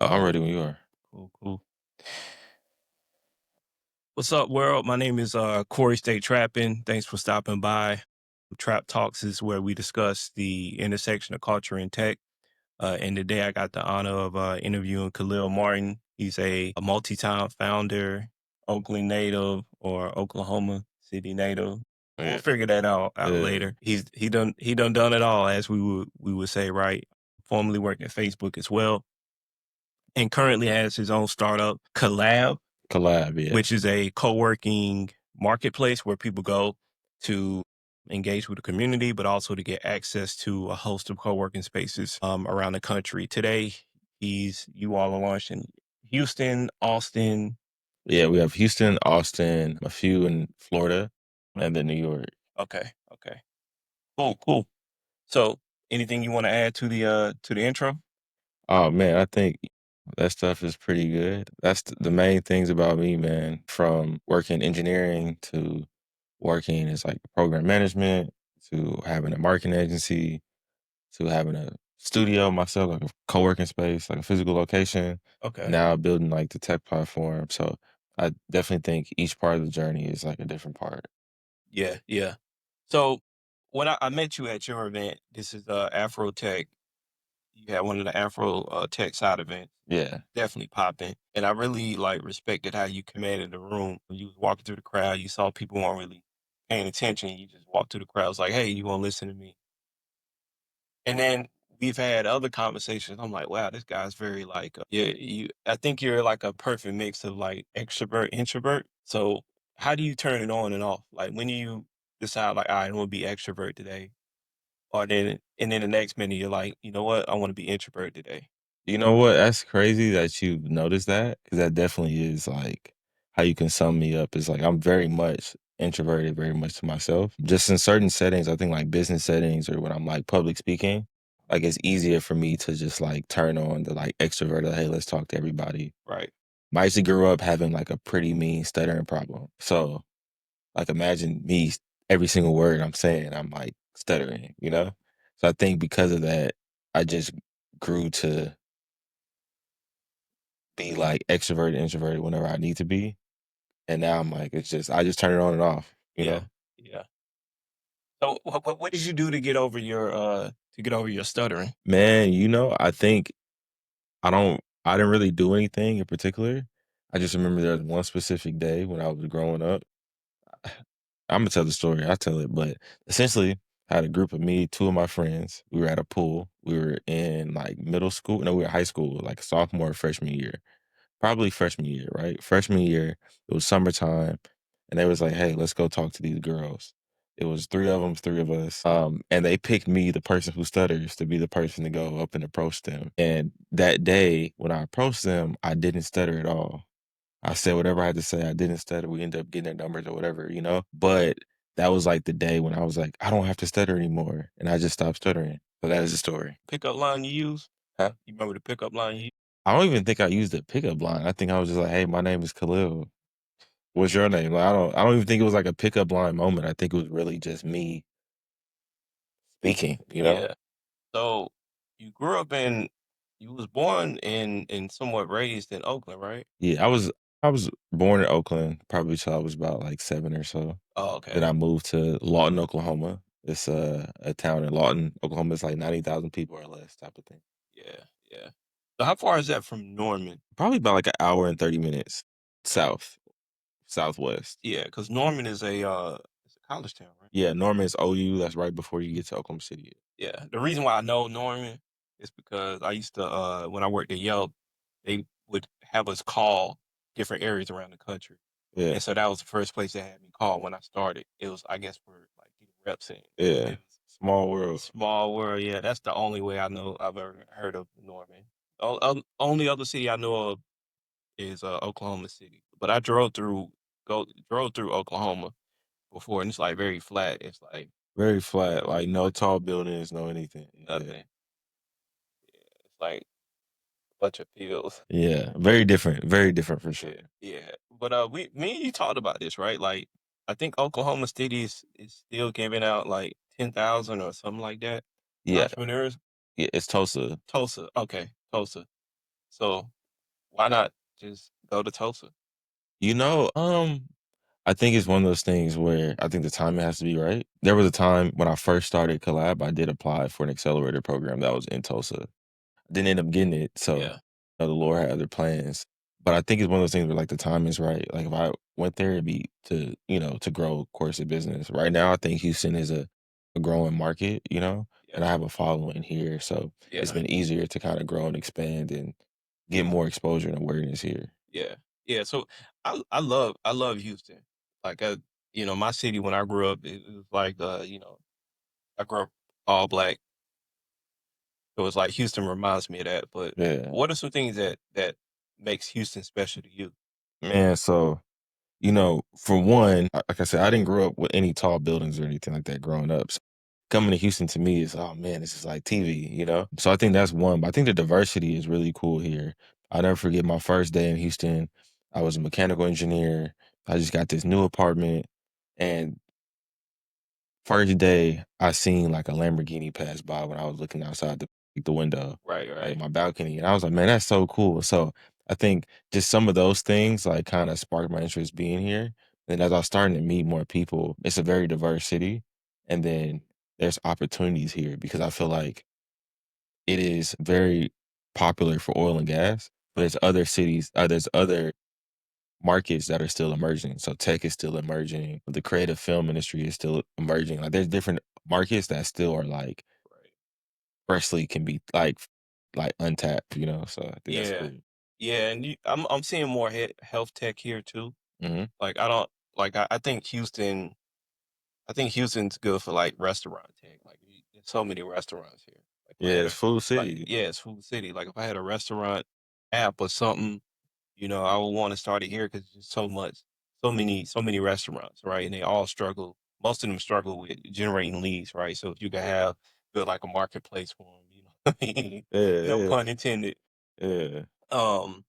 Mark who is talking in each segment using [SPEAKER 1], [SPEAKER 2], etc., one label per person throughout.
[SPEAKER 1] Oh, I'm ready when you are.
[SPEAKER 2] Cool, cool. What's up, world? My name is Corey State Trapping. Thanks for stopping by. Trap Talks is where we discuss the intersection of culture and tech. And today I got the honor of interviewing Kahlil Martin. He's a multi-time founder, Oakland native or Oklahoma City native. We'll
[SPEAKER 1] Yeah.
[SPEAKER 2] figure that out
[SPEAKER 1] Yeah.
[SPEAKER 2] later. He done it all, as we would say, right? Formerly worked at Facebook as well, and currently has his own startup, Khalab,
[SPEAKER 1] Collab, yeah.
[SPEAKER 2] which is a co-working marketplace where people go to engage with the community, but also to get access to a host of co-working spaces around the country. Today, you all are launched in Houston, Austin.
[SPEAKER 1] Yeah, we have Houston, Austin, a few in Florida, and then New York.
[SPEAKER 2] Okay, okay, cool, cool. So, anything you want to add to the intro?
[SPEAKER 1] Oh man, I think that stuff is pretty good. That's the main things about me, man. From working engineering to working as like program management to having a marketing agency to having a studio myself, like a co-working space, like a physical location, and
[SPEAKER 2] Okay.
[SPEAKER 1] now building like the tech platform. So I definitely think each part of the journey is like a different part.
[SPEAKER 2] Yeah, yeah. So, when I met you at your event, this is Afro Tech. You had one of the Afro Tech side events.
[SPEAKER 1] Yeah.
[SPEAKER 2] Definitely popping. And I really like respected how you commanded the room. When you was walking through the crowd, you saw people weren't really paying attention. You just walked through the crowd. It was like, hey, you want to listen to me? And then we've had other conversations. I'm like, wow, this guy's very like, I think you're like a perfect mix of like extrovert, introvert. So how do you turn it on and off? Like when do you decide like, all right, I'm going to be extrovert today? And then the next minute you're like, you know what? I want to be introvert today.
[SPEAKER 1] You know what? That's crazy that you've noticed that because that definitely is like how you can sum me up. Is like I'm very much introverted, very much to myself. Just in certain settings, I think like business settings or when I'm like public speaking, like it's easier for me to just like turn on the like extrovert. Like, hey, let's talk to everybody.
[SPEAKER 2] Right.
[SPEAKER 1] I used to grow up having like a pretty mean stuttering problem. So like imagine me every single word I'm saying, I'm like stuttering, you know? So I think because of that, I just grew to be like extroverted, introverted whenever I need to be. And now I'm like, it's just I just turn it on and off, you
[SPEAKER 2] Yeah.
[SPEAKER 1] know?
[SPEAKER 2] Yeah. So what did you do to get over your stuttering?
[SPEAKER 1] Man, I think I didn't really do anything in particular. I just remember there was one specific day when I was growing up. I'm gonna tell the story. I'll tell it, but essentially, I had a group of me, two of my friends. We were at a pool. We were in like middle school. No, we were high school, like sophomore, freshman year. Probably freshman year, right? Freshman year, it was summertime, and they was like, "Hey, let's go talk to these girls." It was three of them, three of us, and they picked me, the person who stutters, to be the person to go up and approach them. And that day, when I approached them, I didn't stutter at all. I said whatever I had to say. I didn't stutter. We ended up getting their numbers or whatever, you know? But that was like the day when I was like, I don't have to stutter anymore. And I just stopped stuttering. So that is the story.
[SPEAKER 2] Pickup line you use?
[SPEAKER 1] Huh?
[SPEAKER 2] You remember the pickup line you used?
[SPEAKER 1] I don't even think I used a pickup line. I think I was just like, hey, my name is Khalil. What's your name? Like, I don't even think it was like a pickup line moment. I think it was really just me speaking, you know?
[SPEAKER 2] Yeah. So you grew up in you was born in and somewhat raised in Oakland, right?
[SPEAKER 1] Yeah, I was born in Oakland, probably till I was about like 7 or so.
[SPEAKER 2] Oh,
[SPEAKER 1] Then
[SPEAKER 2] okay.
[SPEAKER 1] I moved to Lawton, Oklahoma. It's a town in Lawton, Oklahoma. It's like 90,000 people or less type of thing.
[SPEAKER 2] Yeah, yeah. So how far is that from Norman?
[SPEAKER 1] Probably about like an hour and 30 minutes south, southwest.
[SPEAKER 2] Yeah, because Norman is it's a college town, right?
[SPEAKER 1] Yeah, Norman is OU. That's right before you get to Oklahoma City.
[SPEAKER 2] Yeah. The reason why I know Norman is because I used to when I worked at Yelp, they would have us call different areas around the country.
[SPEAKER 1] Yeah,
[SPEAKER 2] And so that was the first place they had me call when I started. It was, I guess, for like getting reps in.
[SPEAKER 1] yeah.
[SPEAKER 2] It was
[SPEAKER 1] Small world.
[SPEAKER 2] small world. Yeah, that's the only way I know I've ever heard of Norman. Only other city I know of is Oklahoma City. But I drove through Oklahoma before, and it's like very flat. It's like
[SPEAKER 1] Very flat. Like no tall buildings, no anything. Yeah.
[SPEAKER 2] nothing. It's like a bunch of fields.
[SPEAKER 1] Yeah. Very different. Very different for sure.
[SPEAKER 2] Yeah, yeah. But me and you talked about this, right? Like, I think Oklahoma City is still giving out like 10,000 or something like that.
[SPEAKER 1] Yeah.
[SPEAKER 2] Entrepreneurs.
[SPEAKER 1] Yeah. It's Tulsa.
[SPEAKER 2] Tulsa, okay, Tulsa. So why not just go to Tulsa?
[SPEAKER 1] You know, I think it's one of those things where I think the timing has to be right. There was a time when I first started Khalab, I did apply for an accelerator program that was in Tulsa. Didn't end up getting it, so,
[SPEAKER 2] Yeah,
[SPEAKER 1] the Lord had other plans. But I think it's one of those things where, like, the time is right. Like, if I went there, it'd be to, to grow, of course, a business. Right now, I think Houston is a growing market, and
[SPEAKER 2] yeah,
[SPEAKER 1] I have a following here, so it's
[SPEAKER 2] yeah,
[SPEAKER 1] been easier to kinda grow and expand and get more exposure and awareness here.
[SPEAKER 2] yeah, yeah. So I love Houston. Like my city when I grew up, it was like I grew up all black. So it's like Houston reminds me of that. But
[SPEAKER 1] Yeah.
[SPEAKER 2] what are some things that makes Houston special to you?
[SPEAKER 1] Man, so for one, like I said, I didn't grow up with any tall buildings or anything like that growing up. So coming to Houston to me is, oh man, this is like TV. So I think that's one. But I think the diversity is really cool here. I never forget my first day in Houston. I was a mechanical engineer. I just got this new apartment, and first day, I seen, like, a Lamborghini pass by when I was looking outside the window,
[SPEAKER 2] Right,
[SPEAKER 1] like,
[SPEAKER 2] right.
[SPEAKER 1] my balcony, and I was like, "Man, that's so cool." So, I think just some of those things, like, kinda sparked my interest being here, and as I was starting to meet more people, it's a very diverse city, and then there's opportunities here because I feel like it is very popular for oil and gas, but there's other markets that are still emerging. So tech is still emerging. The creative film industry is still emerging. Like there's different markets that still are like
[SPEAKER 2] Right.
[SPEAKER 1] freshly can be like untapped. So I think that's
[SPEAKER 2] Yeah,
[SPEAKER 1] cool.
[SPEAKER 2] yeah, and I'm seeing more health tech here too.
[SPEAKER 1] Hmm.
[SPEAKER 2] Like I don't like I think Houston. I think Houston's good for like restaurant tech. Like there's so many restaurants here. Like if I
[SPEAKER 1] Yeah,
[SPEAKER 2] had
[SPEAKER 1] it's
[SPEAKER 2] a
[SPEAKER 1] Food
[SPEAKER 2] like
[SPEAKER 1] City.
[SPEAKER 2] yeah, it's food city. Like if I had a restaurant app or something, I would want to start it here because there's so many restaurants, right? And they all struggle. Most of them struggle with generating leads, right? So if you could build like a marketplace for them, what I mean?
[SPEAKER 1] Yeah,
[SPEAKER 2] No
[SPEAKER 1] yeah,
[SPEAKER 2] pun intended.
[SPEAKER 1] yeah.
[SPEAKER 2] Um,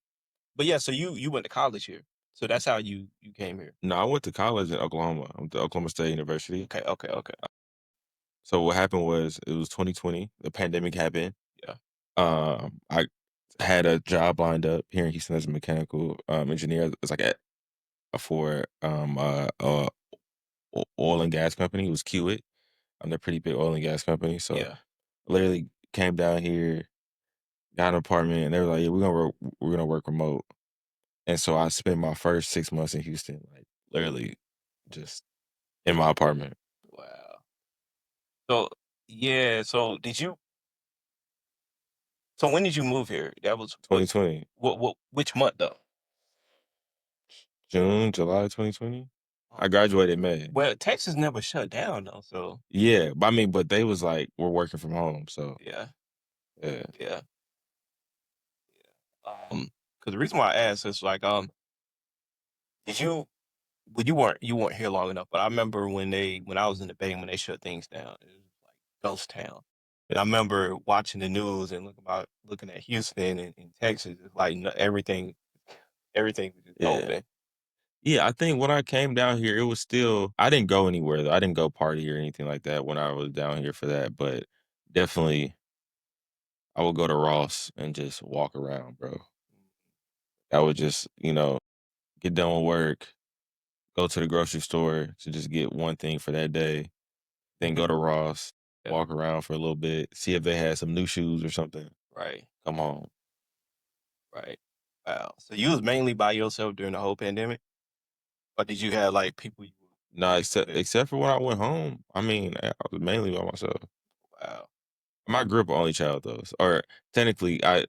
[SPEAKER 2] but yeah, so you went to college here, so that's how you came here.
[SPEAKER 1] No, I went to college in Oklahoma. I went to Oklahoma State University.
[SPEAKER 2] Okay, okay, okay.
[SPEAKER 1] So what happened was it was 2020. The pandemic happened.
[SPEAKER 2] Yeah,
[SPEAKER 1] I had a job lined up here in Houston as a mechanical engineer. It's like for oil and gas company. It was Kiewit. They're a pretty big oil and gas company. So
[SPEAKER 2] yeah.
[SPEAKER 1] I literally came down here, got an apartment, and they were like, "Yeah, we're gonna work remote." And so I spent my first 6 months in Houston, like literally just in my apartment.
[SPEAKER 2] Wow. So yeah, so when did you move here? That was what
[SPEAKER 1] 2020,
[SPEAKER 2] which month though?
[SPEAKER 1] June, July 2020.
[SPEAKER 2] Oh,
[SPEAKER 1] I graduated May.
[SPEAKER 2] well, Texas never shut down though, so
[SPEAKER 1] Yeah, but I mean, but they was like, we're working from home, so
[SPEAKER 2] yeah,
[SPEAKER 1] yeah,
[SPEAKER 2] yeah. Because the reason why I asked is like, did you well you weren't here long enough, but I remember when I was in the Bay when they shut things down, it was like ghost town. And I remember watching the news and looking at Houston and Texas, it's like everything was just
[SPEAKER 1] yeah.
[SPEAKER 2] open.
[SPEAKER 1] Yeah, I think when I came down here, it was still I didn't go anywhere though. I didn't go party or anything like that when I was down here for that, but definitely I would go to Ross and just walk around, bro. I would just, get done with work, go to the grocery store to just get one thing for that day, then go to Ross,
[SPEAKER 2] Yeah,
[SPEAKER 1] walk around for a little bit, see if they had some new shoes or something,
[SPEAKER 2] right,
[SPEAKER 1] come home.
[SPEAKER 2] right. Wow. So you was mainly by yourself during the whole pandemic, or did you have like people you
[SPEAKER 1] No,
[SPEAKER 2] connect
[SPEAKER 1] except
[SPEAKER 2] with?
[SPEAKER 1] except for when I went home. I mean, I was mainly by myself.
[SPEAKER 2] Wow.
[SPEAKER 1] My group only child though, or technically I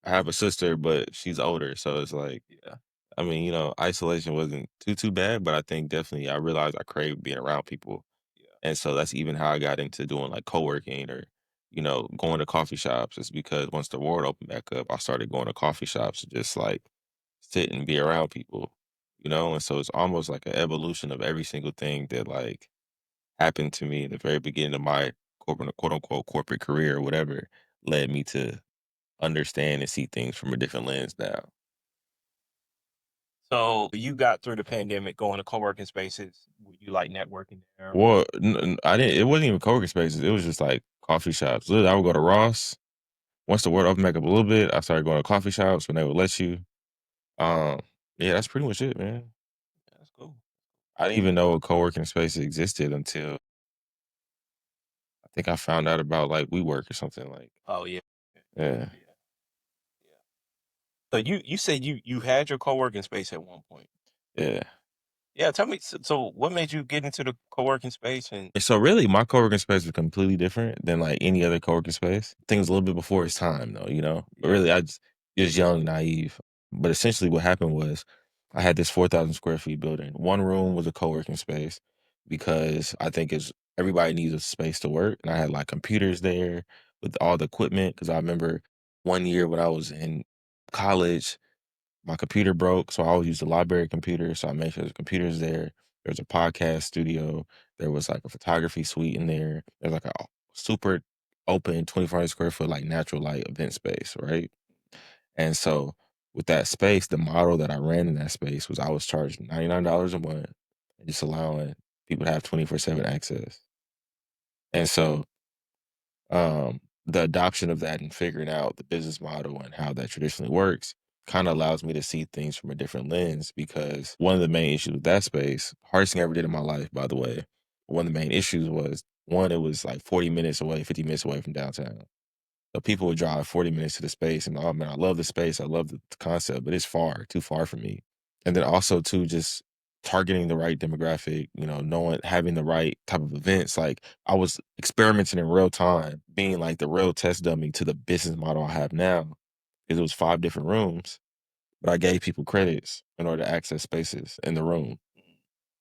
[SPEAKER 1] have a sister, but she's older, so it's like,
[SPEAKER 2] Yeah,
[SPEAKER 1] I mean, isolation wasn't too bad, but I think definitely I realized I crave being around people,
[SPEAKER 2] yeah.
[SPEAKER 1] and so that's even how I got into doing like co-working or, going to coffee shops. Is because once the world opened back up, I started going to coffee shops to just like sit and be around people, and so it's almost like an evolution of every single thing that like happened to me in the very beginning of my corporate quote unquote corporate career or whatever led me to understand and see things from a different lens now.
[SPEAKER 2] So you got through the pandemic going to co-working spaces. Were you like networking there?
[SPEAKER 1] Well, I didn't. It wasn't even coworking spaces. It was just like coffee shops. Literally, I would go to Ross. once the world opened back up a little bit, I started going to coffee shops when they would let you. Um, yeah, that's pretty much it, man.
[SPEAKER 2] That's cool.
[SPEAKER 1] I didn't even know a co-working space existed until I think I found out about like WeWork or something like.
[SPEAKER 2] Oh, yeah.
[SPEAKER 1] Yeah,
[SPEAKER 2] Yeah, yeah. So you said you had your co-working space at one point.
[SPEAKER 1] yeah.
[SPEAKER 2] Yeah, tell me, so what made you get into the co-working space? And
[SPEAKER 1] And so really, my co-working space was completely different than like any other co-working space. I think it was a little bit before its time, though. But
[SPEAKER 2] yeah.
[SPEAKER 1] really, I just young, naive. But essentially, what happened was, I had this 4,000 square feet building. One room was a co-working space because I think it's everybody needs a space to work, and I had like computers there with all the equipment. Because I remember one year when I was in college, my computer broke, so I always use the library computer, so I made sure the computer's there. There's a podcast studio. There was, like, a photography suite in there. There's, like, a super open 2,400 square foot, like, natural light event space, right? And so, with that space, the model that I ran in that space was I was charging $99 a month and just allowing people to have 24/7 access. And so the adoption of that and figuring out the business model and how that traditionally works kind of allows me to see things from a different lens because one of the main issues with that space, hardest thing I ever did in my life, by the way, one of the main issues was one, it was like 40 minutes away, 50 minutes away from downtown. So people would drive 40 minutes to the space and, oh man, I love the space. I love the concept, but it's far, too far for me. And then also too, just targeting the right demographic, knowing, having the right type of events. Like I was experimenting in real time, being like the real test dummy to the business model I have now. Because it was 5 different rooms, but I gave people credits in order to access spaces in the room.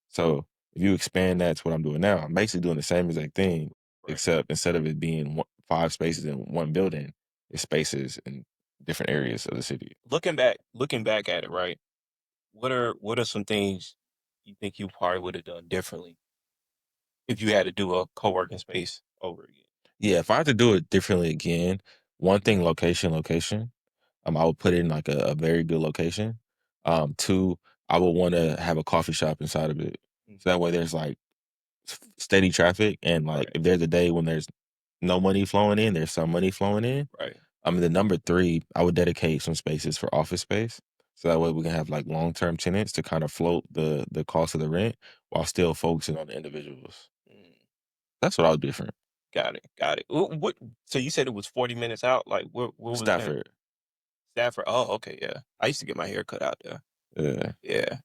[SPEAKER 1] So if you expand that to what I'm doing now, I'm basically doing the same exact thing,
[SPEAKER 2] Right.
[SPEAKER 1] except instead of it being 5 spaces in one building, it's spaces in different areas of the city.
[SPEAKER 2] Looking back at it, right? What are some things you think you probably would have done differently if you had to do a co-working space over again?
[SPEAKER 1] Yeah, if I had to do it differently again, one thing, location. I would put it in like a very good location. Two, I would want to have a coffee shop inside of it.
[SPEAKER 2] Mm.
[SPEAKER 1] So that way there's like steady traffic. And like
[SPEAKER 2] Right,
[SPEAKER 1] if there's a day when there's no money flowing in, there's some money flowing in.
[SPEAKER 2] right.
[SPEAKER 1] The number three, I would dedicate some spaces for office space. So that way we can have like long-term tenants to kind of float the cost of the rent while still focusing on the individuals.
[SPEAKER 2] Mm,
[SPEAKER 1] That's what I would do different.
[SPEAKER 2] got it, got it. What so you said it was 40 minutes out? Like, what was that?
[SPEAKER 1] Stafford.
[SPEAKER 2] Stafford? Oh, okay, yeah. I used to get my hair cut out there.
[SPEAKER 1] Yeah.
[SPEAKER 2] Yeah.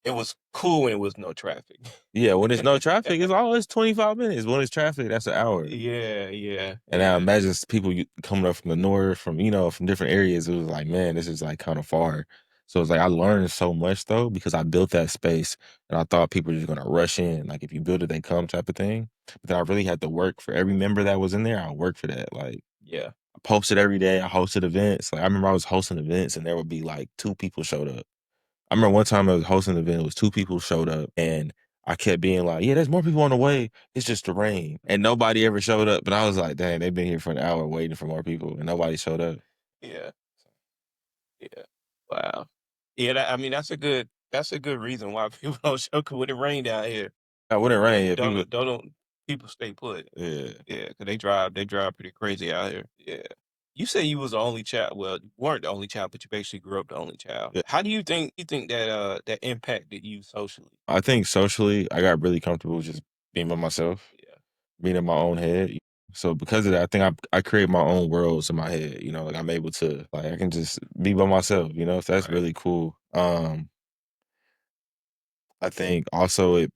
[SPEAKER 2] It was cool when it was no traffic.
[SPEAKER 1] Yeah, when there's no traffic, it's always 25 minutes. When it's traffic, that's an hour.
[SPEAKER 2] Yeah, yeah,
[SPEAKER 1] And now
[SPEAKER 2] yeah,
[SPEAKER 1] imagine people coming up from the north, from different areas. It was like, man, this is like kind of far. So it's like I learned so much though because I built that space, and I thought people were just gonna rush in, like if you build it, they come type of thing. But then I really had to work for every member that was in there. I worked for that. Like
[SPEAKER 2] yeah.
[SPEAKER 1] I posted every day. I hosted events. Like I remember I was hosting events, and there would be like 2 people showed up. I remember one time I was hosting an event, it was 2 people showed up, and I kept being like, "Yeah, there's more people on the way. It's just the rain." And nobody ever showed up. But I was like, "Dang, they've been here for an hour waiting for more people, and nobody showed up."
[SPEAKER 2] Yeah, yeah. Wow. Yeah, I mean, that's a good reason why people don't show 'cause when it rain down here.
[SPEAKER 1] I wouldn't rain. Yeah, people.
[SPEAKER 2] Don't people stay put.
[SPEAKER 1] Yeah,
[SPEAKER 2] Yeah, 'cause they drive pretty crazy out here. Yeah. You say you was the only child. Well, you weren't the only child, but you basically grew up the only child.
[SPEAKER 1] yeah.
[SPEAKER 2] How do you think that that impacted you socially?
[SPEAKER 1] I think socially, I got really comfortable just being by myself,
[SPEAKER 2] Yeah.
[SPEAKER 1] being in my own head. So because of that, I think I create my own worlds in my head. Like I'm able to like I can just be by myself. So that's
[SPEAKER 2] Right.
[SPEAKER 1] really cool. I think also it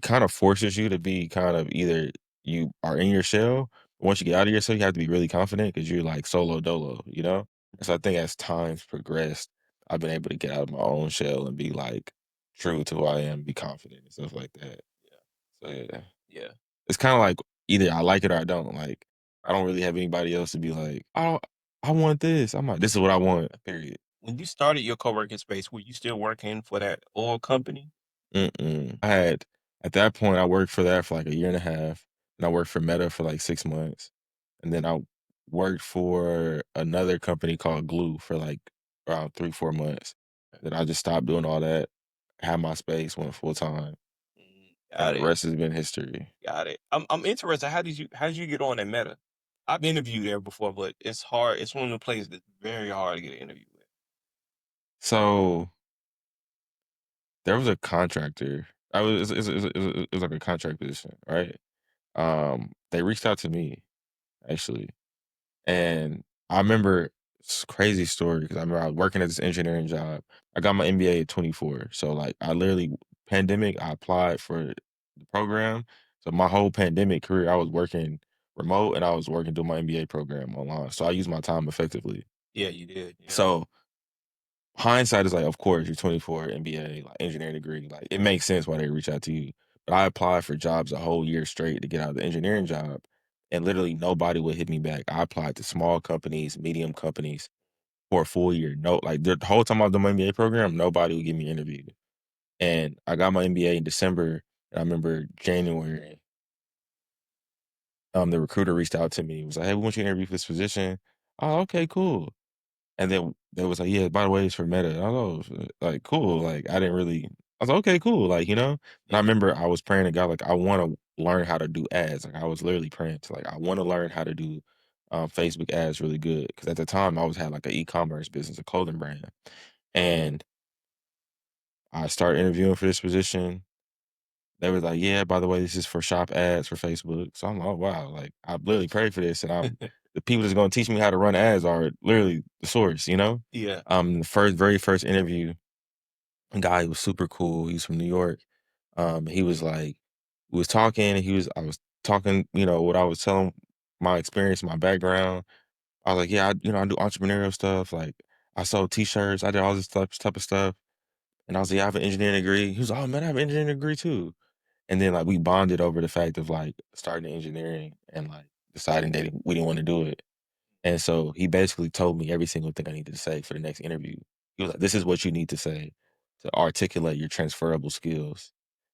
[SPEAKER 1] kind of forces you to be kind of either you are in your shell. Once you get out of your shell, you have to be really confident because you're like solo dolo. And so I think as times progressed, I've been able to get out of my own shell and be like true to who I am, be confident and stuff like that.
[SPEAKER 2] Yeah.
[SPEAKER 1] So yeah,
[SPEAKER 2] Yeah.
[SPEAKER 1] it's kind of like either I like it or I don't. Like I don't
[SPEAKER 2] Right.
[SPEAKER 1] really have anybody else to be like, oh, I want this. I'm like, this is what I want. Period.
[SPEAKER 2] When you started your co-working space, were you still working for that oil company?
[SPEAKER 1] Mm-mm. I had at that point I worked for that for like a year and a half, and I worked for Meta for like 6 months, and then I worked for another company called Glue for like around 3 4 months. Then I just stopped doing all that, had my space, went full time, and
[SPEAKER 2] Got
[SPEAKER 1] the
[SPEAKER 2] it.
[SPEAKER 1] rest has been history.
[SPEAKER 2] Got it. I'm interested. How did you get on that Meta? I've interviewed there before, but it's hard. It's one of the places that's very hard to get an interview with.
[SPEAKER 1] So there was a contractor. I was it was like a contract position, right? They reached out to me actually, and I remember it's a crazy story because I remember I was working at this engineering job. I got my MBA at 24, so like I literally pandemic I applied for the program. So my whole pandemic career, I was working remote and I was working doing my MBA program online. So I used my time effectively.
[SPEAKER 2] Yeah, you did. Yeah.
[SPEAKER 1] So hindsight is like, of course, you're 24, MBA, like engineering degree. Like it makes sense why they reach out to you. But I applied for jobs a whole year straight to get out of the engineering job, and literally nobody would hit me back. I applied to small companies, medium companies for a full year. No, like the whole time I was doing my MBA program, nobody would give me an interview. And I got my MBA in December, and I remember January, the recruiter reached out to me. Was like, "Hey, we want you to interview for this position." Oh, okay, cool. And then they was like, "Yeah, by the way, it's for Meta." I was like, "Cool." Like, I didn't really I was like, "Okay, cool." Like, you know? And I
[SPEAKER 2] Yeah.
[SPEAKER 1] remember I was praying to God, like, I wanna learn how to do ads. Like, I was literally praying to, like, I wanna learn how to do, Facebook ads really good. Because at the time, I was had, like, an e-commerce business, a clothing brand. And I started interviewing for this position. They were like, "Yeah, by the way, this is for shop ads for Facebook." So I'm like, "Oh, wow." Like, I literally prayed for this, and the people that's gonna teach me how to run ads are literally the source, you know?
[SPEAKER 2] Yeah.
[SPEAKER 1] The very first interview, a guy was super cool. He's from New York. He was like, we was talking. I was talking, what I was telling my experience, my background. I was like, yeah, I do entrepreneurial stuff. Like, I sold T-shirts. I did all this type of stuff. And I was like, yeah, I have an engineering degree. He was like, oh man, I have an engineering degree too. And then like we bonded over the fact of like starting engineering and like deciding that we didn't want to do it. And so he basically told me every single thing I needed to say for the next interview. He was like, "This is what you need to say to articulate your transferable skills."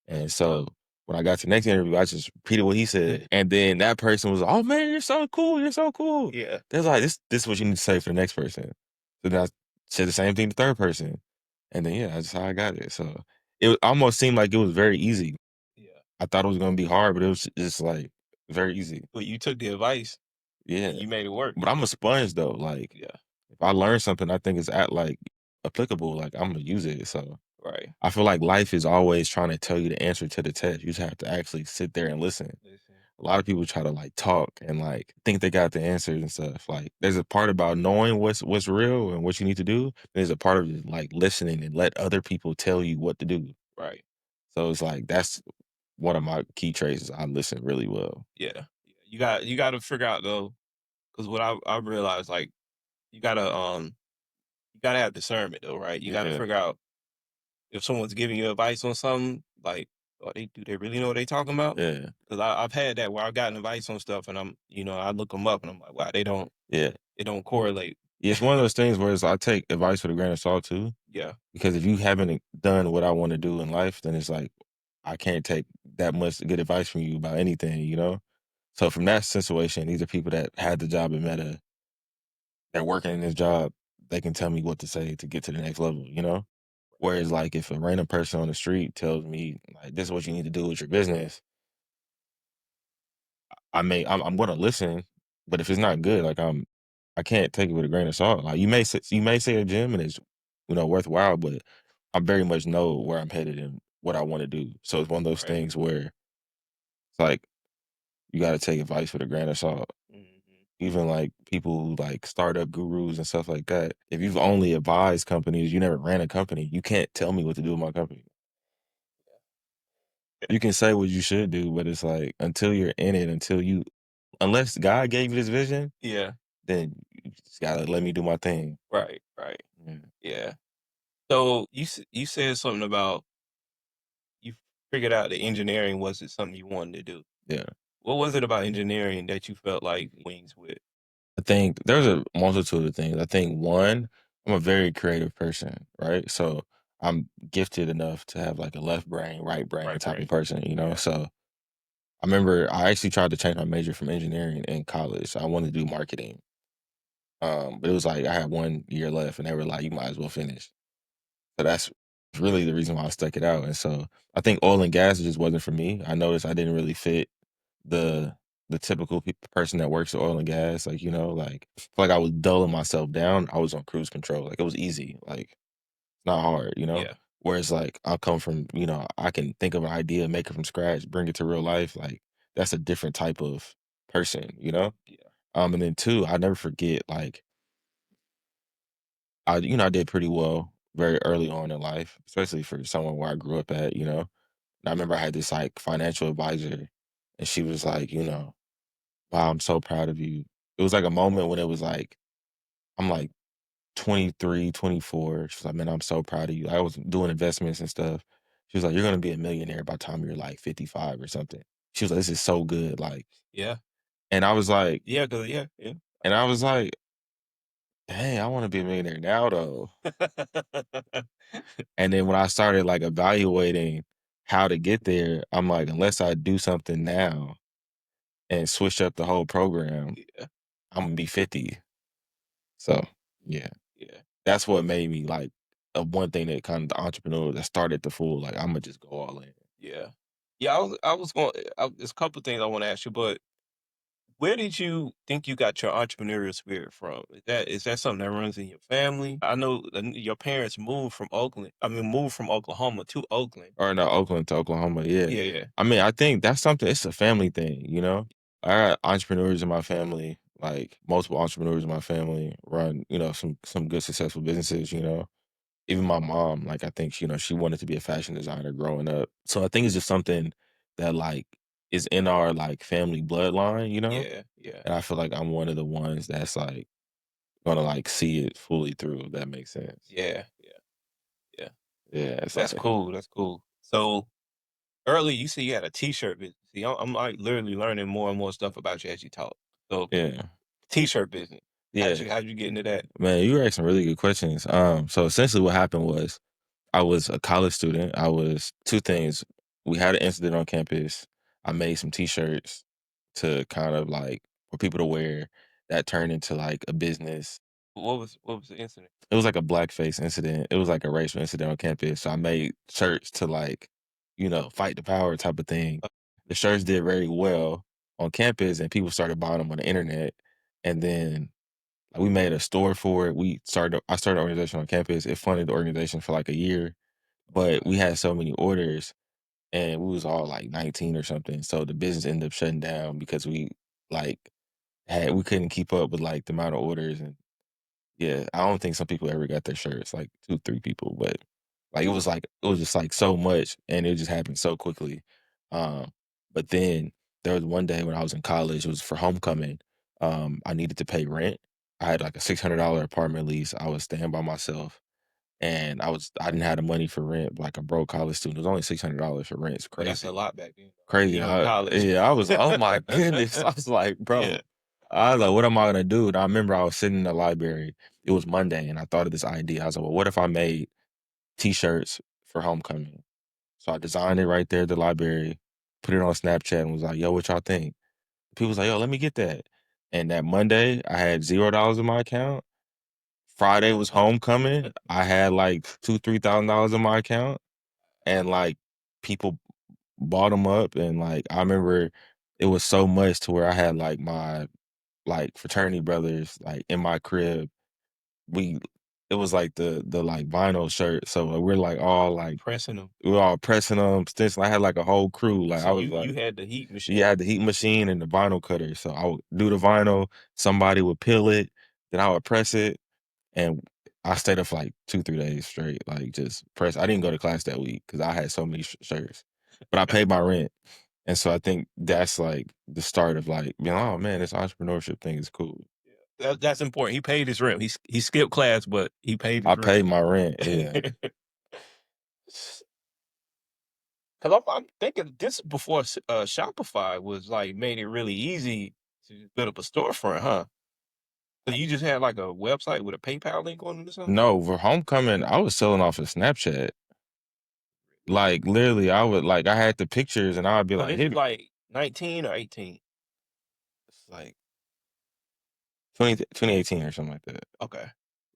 [SPEAKER 1] And
[SPEAKER 2] That's what's
[SPEAKER 1] so when I got to the next interview, I just repeated what he
[SPEAKER 2] up.
[SPEAKER 1] said. And then that person was like, "Oh man, you're so cool. You're so cool."
[SPEAKER 2] Yeah.
[SPEAKER 1] They're like, this is what you need to say for the next person. So then I said the same thing to the third person. And then yeah, that's how I got it. So almost seemed like it was very easy.
[SPEAKER 2] Yeah.
[SPEAKER 1] I thought it was gonna be hard, but it was just like very easy.
[SPEAKER 2] But you took the advice and
[SPEAKER 1] Yeah.
[SPEAKER 2] you made it work.
[SPEAKER 1] But I'm a sponge though. Like
[SPEAKER 2] Yeah.
[SPEAKER 1] if I learn something I think is at like applicable, like I'm gonna use it. So
[SPEAKER 2] Right.
[SPEAKER 1] I feel like life is always trying to tell you the answer to the test. You just have to actually sit there and listen.
[SPEAKER 2] Listen.
[SPEAKER 1] A lot of people try to like talk and like think they got the answers and stuff. Like there's a part about knowing what's real and what you need to do. There's a part of it, like listening and let other people tell you what to do.
[SPEAKER 2] Right.
[SPEAKER 1] So it's like that's one of my key traits is I listen really well.
[SPEAKER 2] Yeah. Yeah. You gotta figure out though, because what I realized, like, you gotta you gotta have discernment though, right? You gotta
[SPEAKER 1] Yeah.
[SPEAKER 2] figure out if someone's giving you advice on something, like, do they really know what they talking about?
[SPEAKER 1] Yeah.
[SPEAKER 2] Because I've had that where I've gotten advice on stuff, and I look them up, and I'm like, wow,
[SPEAKER 1] Yeah.
[SPEAKER 2] they don't correlate.
[SPEAKER 1] Yeah, it's one of those things where I take advice with a grain of salt too.
[SPEAKER 2] Yeah.
[SPEAKER 1] Because if you haven't done what I want to do in life, then it's like I can't take that much good advice from you about anything, you know? So from that situation, these are people that had the job at Meta, they're working in this job, they can tell me what to say to get to the next level, you know? Whereas like if a random person on the street tells me like this is what you need to do with your business, I'm gonna listen, but if it's not good, like I can't take it with a grain of salt. Like you may say a gym and it's worthwhile, but I very much know where I'm headed and what I want to do. So it's one of those
[SPEAKER 2] Right.
[SPEAKER 1] things where it's like you got to take advice with a grain of salt.
[SPEAKER 2] Hmm.
[SPEAKER 1] Even like people who like startup gurus and stuff like that. If you've only advised companies, you never ran a company, you can't tell me what to do with my company. You can say what you should do, but it's like until you're in it, unless God gave you this vision,
[SPEAKER 2] Yeah.
[SPEAKER 1] then you just gotta let me do my thing.
[SPEAKER 2] Right. Right.
[SPEAKER 1] Yeah.
[SPEAKER 2] Yeah. So you said something about you figured out that engineering wasn't something you wanted to do.
[SPEAKER 1] Yeah.
[SPEAKER 2] What was it about engineering that you felt like wings with?
[SPEAKER 1] I think there's a multitude of things. I think one, I'm a very creative person, right? So I'm gifted enough to have like a left brain, right brain
[SPEAKER 2] Right
[SPEAKER 1] type of
[SPEAKER 2] brain.
[SPEAKER 1] person, you know?
[SPEAKER 2] Yeah.
[SPEAKER 1] So I remember I actually tried to change my major from engineering in college. I wanted to do marketing. But it was like I had 1 year left and they were like, you might as well finish. So that's really the reason why I stuck it out. And so I think oil and gas just wasn't for me. I noticed I didn't really fit the the typical person that works in oil and gas, like, like, I feel like I was dulling myself down. I was on cruise control. Like, it was easy. Like, it's not hard, you know?
[SPEAKER 2] Yeah.
[SPEAKER 1] Whereas, like, I come from, I can think of an idea, make it from scratch, bring it to real life. Like, that's a different type of person, you know?
[SPEAKER 2] Yeah.
[SPEAKER 1] And then two, I never forget, like, I did pretty well very early on in life, especially for someone where I grew up at. And I remember I had this like financial advisor, and she was like, wow, I'm so proud of you. It was like a moment when it was like, I'm like 23, 24. She's like, man, I'm so proud of you. I was doing investments and stuff. She was like, you're going to be a millionaire by the time you're like 55 or something. She was like, this is so good. Like,
[SPEAKER 2] Yeah.
[SPEAKER 1] and I was like,
[SPEAKER 2] Yeah, 'cause yeah, yeah.
[SPEAKER 1] and I was like, dang, I want to be a millionaire now though. And then when I started like evaluating how to get there, I'm like, unless I do something now and switch up the whole program,
[SPEAKER 2] Yeah,
[SPEAKER 1] I'm gonna be 50. So yeah,
[SPEAKER 2] yeah,
[SPEAKER 1] that's what made me like one thing that kind of the entrepreneur that started the full like I'm gonna just go all in.
[SPEAKER 2] yeah. Yeah, I was going there's a couple things I wanna ask you, but where did you think you got your entrepreneurial spirit from? Is that something that runs in your family? I know your parents moved from Oklahoma to Oakland.
[SPEAKER 1] Or no, Oakland to Oklahoma. Yeah,
[SPEAKER 2] Yeah, yeah,
[SPEAKER 1] I mean, I think that's something. It's a family thing, you know. I got entrepreneurs in my family, like multiple entrepreneurs in my family, run some good successful businesses. Even my mom, like, I think, she wanted to be a fashion designer growing up. So I think it's just something that, like, is in our, like, family bloodline.
[SPEAKER 2] yeah, yeah,
[SPEAKER 1] And I feel like I'm one of the ones that's, like, gonna, like, see it fully through, if that makes sense.
[SPEAKER 2] yeah, yeah, yeah.
[SPEAKER 1] Yeah, it's
[SPEAKER 2] That's
[SPEAKER 1] like
[SPEAKER 2] cool, that's cool. So, earlier you said you had a T-shirt business. See, I'm, like, literally learning more and more stuff about you as you talk. So,
[SPEAKER 1] yeah,
[SPEAKER 2] T-shirt business.
[SPEAKER 1] yeah.
[SPEAKER 2] How'd you get into that?
[SPEAKER 1] Man, you were asking really good questions. So essentially what happened was I was a college student. I was two things. We had an incident on campus. I made some t-shirts to kind of like for people to wear. That turned into like a business.
[SPEAKER 2] What was the incident?
[SPEAKER 1] It was like a blackface incident. It was like a racial incident on campus. So I made shirts to like, fight the power type of thing.
[SPEAKER 2] Uh,
[SPEAKER 1] The shirts did very well on campus and people started buying them on the internet. And then we made a store for it. I started an organization on campus. It funded the organization for like a year, but we had so many orders and we was all like 19 or something. So the business ended up shutting down because like we couldn't keep up with like the amount of orders. And yeah, I don't think some people ever got their shirts, like 2, 3 people, but it was just like so much and it just happened so quickly. Um, but then there was one day when I was in college, it was for homecoming. I needed to pay rent. I had like a $600 apartment lease. I was staying by myself and I didn't have the money for rent, like a broke college student. It was only $600 for rent. It's
[SPEAKER 2] But that's a
[SPEAKER 1] crazy.
[SPEAKER 2] lot back then, though.
[SPEAKER 1] Crazy.
[SPEAKER 2] You're in college.
[SPEAKER 1] Yeah, I was, oh my goodness. I was like,
[SPEAKER 2] Yeah.
[SPEAKER 1] bro, I was like, what am I gonna do? And I remember I was sitting in the library. It was Monday, and I thought of this idea. I was like, well, what if I made t-shirts for homecoming? So I designed it right there at the library, put it on Snapchat, and was like, yo, what y'all think? People was like, yo, let me get that. And that Monday, I had $0 in my account. Friday was homecoming. I had like $2,000, $3,000 in my account, and like people bought them up, and like I remember it was so much to where I had like my like fraternity brothers like in my crib. We It was like the like vinyl shirt, so like, we're like all like
[SPEAKER 2] Pressing them.
[SPEAKER 1] we were all pressing them. Since I had like a whole crew, like
[SPEAKER 2] So
[SPEAKER 1] I was
[SPEAKER 2] you
[SPEAKER 1] like,
[SPEAKER 2] had the heat machine.
[SPEAKER 1] yeah, I had the heat machine and the vinyl cutter, so I would do the vinyl. Somebody would peel it, then I would press it, and I stayed up for like 2, 3 days straight, like just press. I didn't go to class that week because I had so many shirts, but I paid my rent. And so I think that's like the start of like being, oh man, this entrepreneurship thing is cool.
[SPEAKER 2] That's important. He paid his rent. He skipped class, but he paid
[SPEAKER 1] I
[SPEAKER 2] his rent.
[SPEAKER 1] paid my rent. Yeah.
[SPEAKER 2] 'Cause I'm thinking this is before Shopify was like made it really easy to just build up a storefront, huh? So you just had like a website with a PayPal link on it or something?
[SPEAKER 1] No, for homecoming, I was selling off of Snapchat. Like literally, I had the pictures and I'd be
[SPEAKER 2] So
[SPEAKER 1] like,
[SPEAKER 2] this is
[SPEAKER 1] hit
[SPEAKER 2] like 19 or 18.
[SPEAKER 1] it's like 2018 or something like that.
[SPEAKER 2] Okay.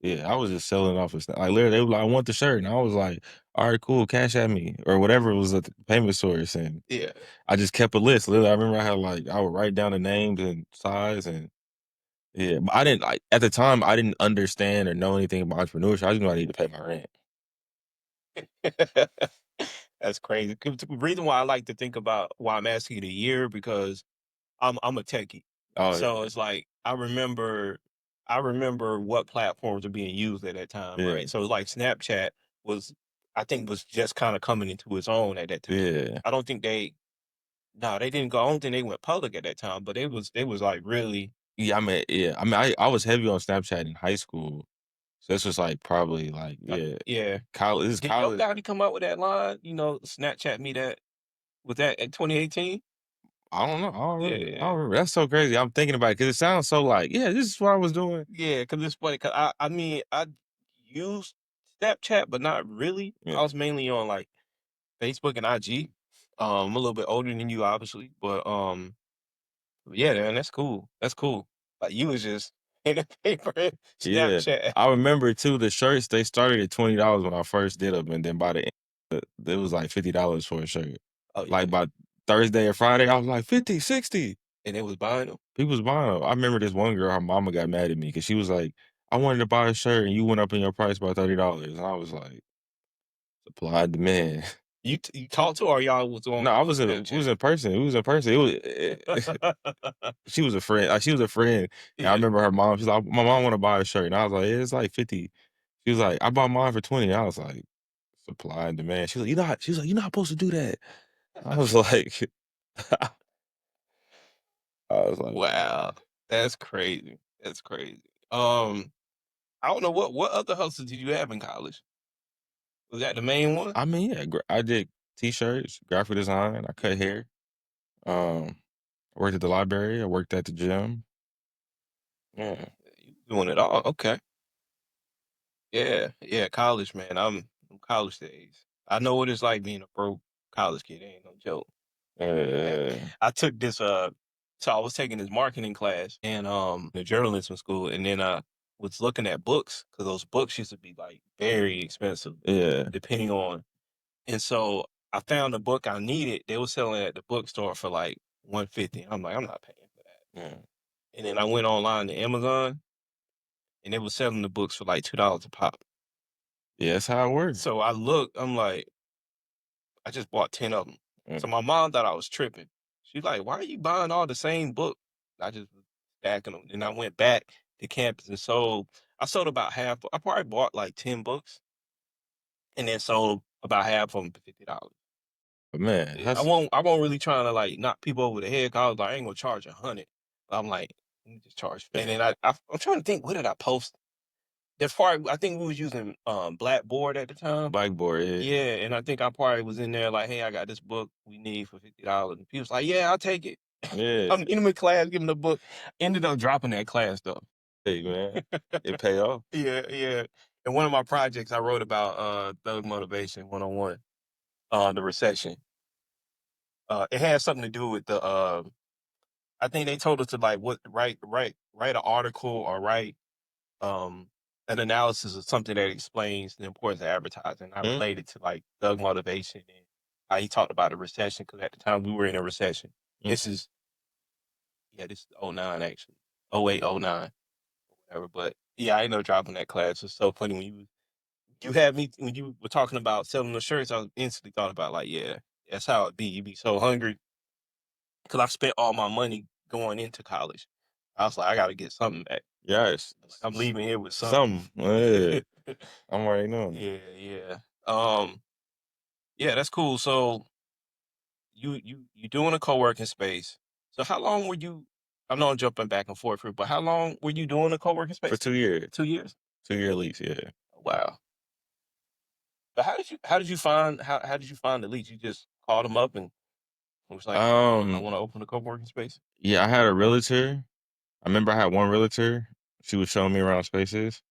[SPEAKER 1] Yeah, I was just selling off of Snap like, literally, they were like, "I want the shirt," and I was like, "Alright, cool, cash at me," or whatever was the payment source, and
[SPEAKER 2] Yeah.
[SPEAKER 1] I just kept a list. Literally, I remember I had, like I would write down the names and size and yeah, but I didn't like at the time, I didn't understand or know anything about entrepreneurship. I just knew I needed to pay my rent.
[SPEAKER 2] That's crazy. 'Cause the reason why I like to think about why I'm asking you the year because I'm a techie.
[SPEAKER 1] Oh,
[SPEAKER 2] So it's like I remember what platforms are being used at that time,
[SPEAKER 1] yeah,
[SPEAKER 2] right? So it's like Snapchat was I think was just kind of coming into its own at that time.
[SPEAKER 1] yeah.
[SPEAKER 2] I don't think they no, they didn't go. I don't think they went public at that time, but they was like really
[SPEAKER 1] Yeah, I mean, I was heavy on Snapchat in high school, so this was, like, probably, like, yeah,
[SPEAKER 2] yeah.
[SPEAKER 1] college this is
[SPEAKER 2] Did Yo
[SPEAKER 1] college.
[SPEAKER 2] Gotti come up with that line? Snapchat me that was that in 2018?
[SPEAKER 1] I don't know, I
[SPEAKER 2] Yeah.
[SPEAKER 1] don't remember, that's so crazy, I'm thinking about it because it sounds so like, "Yeah, this is what I was doing."
[SPEAKER 2] Yeah, cause it's funny, cause I mean, I used Snapchat, but not really.
[SPEAKER 1] Yeah,
[SPEAKER 2] I was mainly on, like, Facebook and IG. I'm a little bit older than you, obviously, but, yeah, man, that's cool. That's cool. Like, you was just in a paper
[SPEAKER 1] yeah.
[SPEAKER 2] Snapchat.
[SPEAKER 1] I remember too, the shirts, they started at $20 when I first did them, and then by the end, it was, like, $50 for a shirt.
[SPEAKER 2] Oh, yeah,
[SPEAKER 1] Like, by Thursday or Friday, I was like, 50, 60.
[SPEAKER 2] and it was buying them.
[SPEAKER 1] People was buying 'em. I remember this one girl, her mama got mad at me because she was like, "I wanted to buy a shirt and you went up in your price by $30." And I was like, "Supply and demand."
[SPEAKER 2] You talked to her or y'all was on
[SPEAKER 1] No, I was in we
[SPEAKER 2] Snapchat?
[SPEAKER 1] was in person. We was in person. It was she was a friend. She was a friend. And I
[SPEAKER 2] Yeah.
[SPEAKER 1] remember her mom, she's like, "My mom wanna buy a shirt." And I was like, "Yeah, it's like 50." She was like, "I bought mine for 20." I was like, "Supply and demand." She was like, "You're not supposed to do that." I was like I was like,
[SPEAKER 2] Wow. That's crazy. That's crazy. Um, I don't know what other hustles did you have in college? Was that the main one?
[SPEAKER 1] I mean, yeah, I did T-shirts, graphic design, I cut hair. Um, I worked at the library, I worked at the gym. Yeah,
[SPEAKER 2] You doing it all. Okay. Yeah. Yeah. College, man. I'm college days. I know what it's like being a broke college kid. It ain't no joke.
[SPEAKER 1] uh,
[SPEAKER 2] I took this so I was taking this marketing class and the journalism school and then I was looking at books because those books used to be like very expensive
[SPEAKER 1] yeah,
[SPEAKER 2] depending on and so I found the book I needed. They were selling it at the bookstore for like 150. I'm like, I'm not paying for that.
[SPEAKER 1] yeah.
[SPEAKER 2] And then I went online to Amazon and they were selling the books for like $2 a pop.
[SPEAKER 1] Yeah, that's how it works.
[SPEAKER 2] So I looked, I'm like, I just bought 10 of them.
[SPEAKER 1] Mm,
[SPEAKER 2] So my mom thought I was tripping. She's like, why are you buying all the same book? I just was stacking them. And I went back to campus and I sold about half. I probably bought like 10 books and then sold about half of them for $50.
[SPEAKER 1] but man,
[SPEAKER 2] Yeah,
[SPEAKER 1] that's
[SPEAKER 2] I won't really trying to like knock people over the head. 'Cause I was like, I ain't gonna charge 100. But I'm like, let me just charge. And then I'm trying to think, what did I post? That's part. I think we was using Blackboard at the time.
[SPEAKER 1] blackboard, yeah,
[SPEAKER 2] Yeah, and I think I probably was in there like, "Hey, I got this book we need for $50." And he was like, "Yeah, I'll take it."
[SPEAKER 1] yeah.
[SPEAKER 2] I'm in my class, giving the book. Ended up dropping that class though.
[SPEAKER 1] Hey man, it pay off.
[SPEAKER 2] Yeah, yeah. And one of my projects I wrote about thug motivation 101, the recession. It had something to do with the I think they told us to like what write an article or write um an analysis of something that explains the importance of advertising. I
[SPEAKER 1] Mm,
[SPEAKER 2] related to like Doug motivation and how he talked about a recession because at the time we were in a recession.
[SPEAKER 1] mm.
[SPEAKER 2] This is this is '09 actually. '08, '09, whatever. But yeah, I ended up dropping that class. It's so funny when you had me when you were talking about selling the shirts, I was instantly thought about like, yeah, that's how it be. You be so hungry because I spent all my money going into college. I was like, I gotta get something back.
[SPEAKER 1] Yes,
[SPEAKER 2] Like, I'm leaving here with something.
[SPEAKER 1] something. Yeah, I'm already knowing.
[SPEAKER 2] Yeah, yeah. Yeah, that's cool. So you doing a co-working space. So how long were you I know I'm jumping back and forth here, but how long were you doing a co-working
[SPEAKER 1] For
[SPEAKER 2] space?
[SPEAKER 1] 2 years,
[SPEAKER 2] 2 years?
[SPEAKER 1] 2 year lease, yeah.
[SPEAKER 2] Wow. But how did you find the leads? You just called them up and was like, I
[SPEAKER 1] Um,
[SPEAKER 2] want to open a co-working space?
[SPEAKER 1] yeah, I had a realtor. I remember I had one realtor. She was showing me around spaces,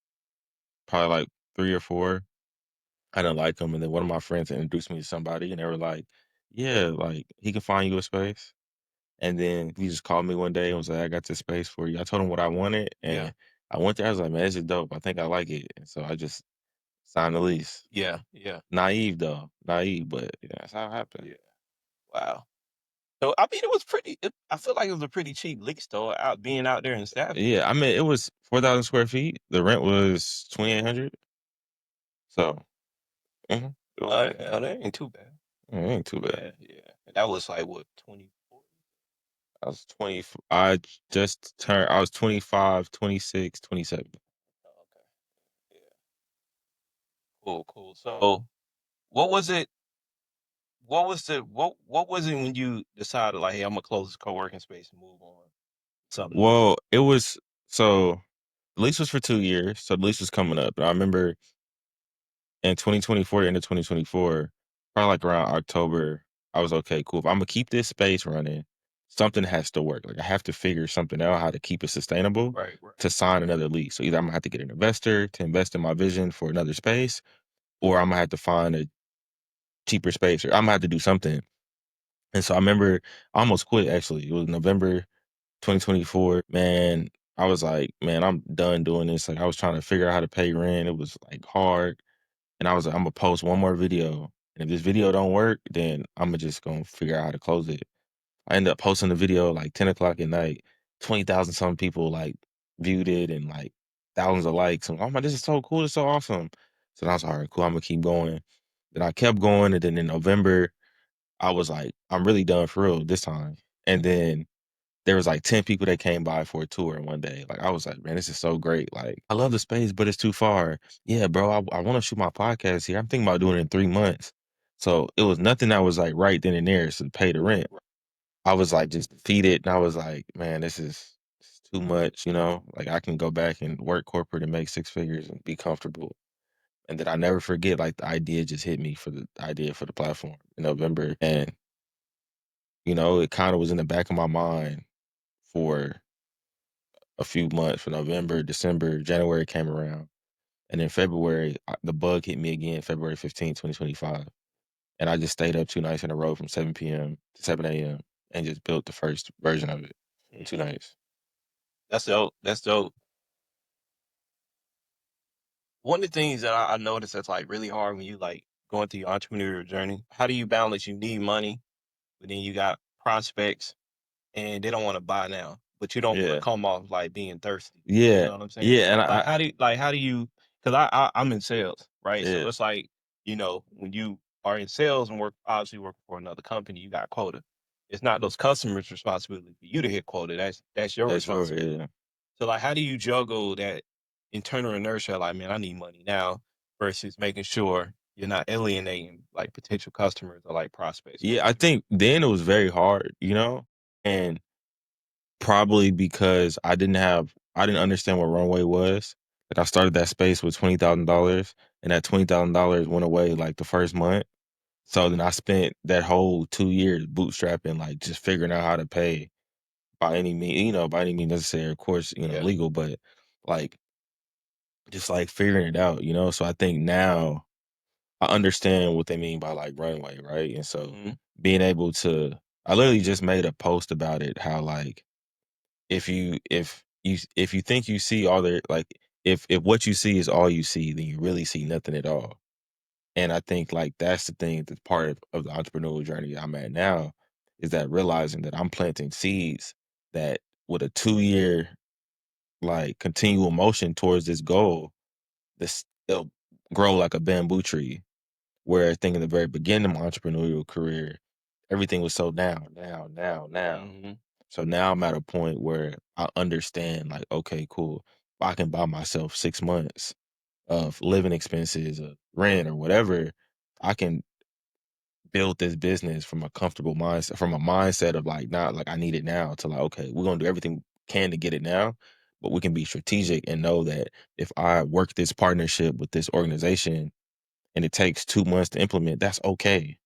[SPEAKER 1] probably like 3 or 4. I didn't like him, and then one of my friends introduced me to somebody, and they were like, "Yeah, like, he can find you a space." And then he just called me one day and was like, "I got this space for you." I told him what I wanted,
[SPEAKER 2] Yeah.
[SPEAKER 1] and I went there, I was like, "Man, this is dope. I think I like it." And so I just signed the lease.
[SPEAKER 2] Yeah, yeah,
[SPEAKER 1] Naive though, naive, but yeah, that's how it happened.
[SPEAKER 2] yeah. Wow. So, I mean, it was pretty I feel like it was a pretty cheap lease though, out being out there in Stafford.
[SPEAKER 1] Yeah, I mean, it was 4,000 square feet. The rent was 2,800. So, mhm, it wasn't bad.
[SPEAKER 2] Oh, that ain't too bad.
[SPEAKER 1] Yeah, it ain't too bad.
[SPEAKER 2] Yeah, yeah. And that was like what, 24?
[SPEAKER 1] I was 20. I just turned. I was 25, 26, 27.
[SPEAKER 2] Oh, okay. Yeah. Cool, cool. So, what was it what was it when you decided like, "Hey, Imma close this co-working space and move on to something new?"
[SPEAKER 1] Well, it was so the lease was for 2 years. So the lease was coming up. And I remember in 2024, the end of 2024, probably like around October, I was okay, cool. If I'm gonna keep this space running, something has to work. Like I have to figure something out how to keep it sustainable
[SPEAKER 2] Right, right.
[SPEAKER 1] to sign another lease. So either I'm gonna have to get an investor to invest in my vision for another space, or I'm gonna have to find a cheaper space, or I'm gonna have to do something. And so I remember I almost quit actually. It was November 2024. Man, I was like, man, I'm done doing this. Like I was trying to figure out how to pay rent. It was like hard. And I was like, I'm gonna post one more video. And if this video don't work, then I'm just gonna figure out how to close it. I ended up posting the video like 10 o'clock at night. 20,000 some people like viewed it and like thousands of likes. And I'm like, this is so cool. It's so awesome. So I was like, all right, cool. I'm gonna keep going. Then I kept going. And then in November, I was like, I'm really done for real this time. And then there was like 10 people that came by for a tour in one day. Like I was like, man, this is so great. Like I love the space, but it's too far. Yeah, bro, I want to shoot my podcast here. I'm thinking about doing it in 3 months. So it was nothing that was like right then and there to pay the rent. I was like just defeated. And I was like, man, this is too much, you know? Like I can go back and work corporate and make six figures and be comfortable. And then I never forget, like the idea just hit me for the idea for the platform in November. And, it kind of was in the back of my mind for a few months for November, December, January came around. And in February, the bug hit me again, February 15th, 2025. And I just stayed up 2 nights in a row from 7 p.m. to 7 a.m. and just built the first version of it in 2 nights.
[SPEAKER 2] That's dope, that's dope. One of the things that I noticed that's, like, really hard when you, like, going through your entrepreneurial journey, how do you balance you need money, but then you got prospects and they don't wanna buy now, but you don't wanna
[SPEAKER 1] Yeah.
[SPEAKER 2] come off like being thirsty. You
[SPEAKER 1] Yeah.
[SPEAKER 2] know what I'm saying?
[SPEAKER 1] Yeah. And
[SPEAKER 2] So, like, how do you 'cause I'm in sales, right? So
[SPEAKER 1] yeah,
[SPEAKER 2] it's like, when you are in sales and obviously working for another company, you got quota. It's not those customers' responsibility for you to hit quota, that's your
[SPEAKER 1] that's sure.
[SPEAKER 2] responsibility.
[SPEAKER 1] Yeah.
[SPEAKER 2] So, like, how do you juggle that internal inertia, like, "Man, I need money now," versus making sure you're not alienating, like, potential customers or, like, prospects
[SPEAKER 1] Yeah.
[SPEAKER 2] towards
[SPEAKER 1] I
[SPEAKER 2] you?
[SPEAKER 1] think then it was very hard, and probably because I didn't understand what runway was. Like I started that space with $20,000 and that $20,000 went away like the first month. So then I spent that whole 2 years bootstrapping, like just figuring out how to pay by any means necessary, of course,
[SPEAKER 2] Yeah.
[SPEAKER 1] legal, but like just like figuring it out. So I think now I understand what they mean by like runway, right? And so
[SPEAKER 2] Mhm.
[SPEAKER 1] being able to, I literally just made a post about it, how like if you think you see all the like if what you see is all you see, then you really see nothing at all. And I think like that's the thing that's part of the entrepreneurial journey I'm at now is that realizing that I'm planting seeds that with a 2 year like continual motion towards this goal, this it'll grow like a bamboo tree. Where I think in the very beginning of my entrepreneurial career, everything was so down, down, down, down.
[SPEAKER 2] Mhm.
[SPEAKER 1] So now I'm at a point where I understand, like, okay, cool. I can buy myself 6 months of living expenses, rent, or whatever. I can build this business from a comfortable mindset, from a mindset of like, not like I need it now, to like, okay, we're gonna do everything we can to get it now, but we can be strategic and know that if I work this partnership with this organization and it takes 2 months to implement, that's okay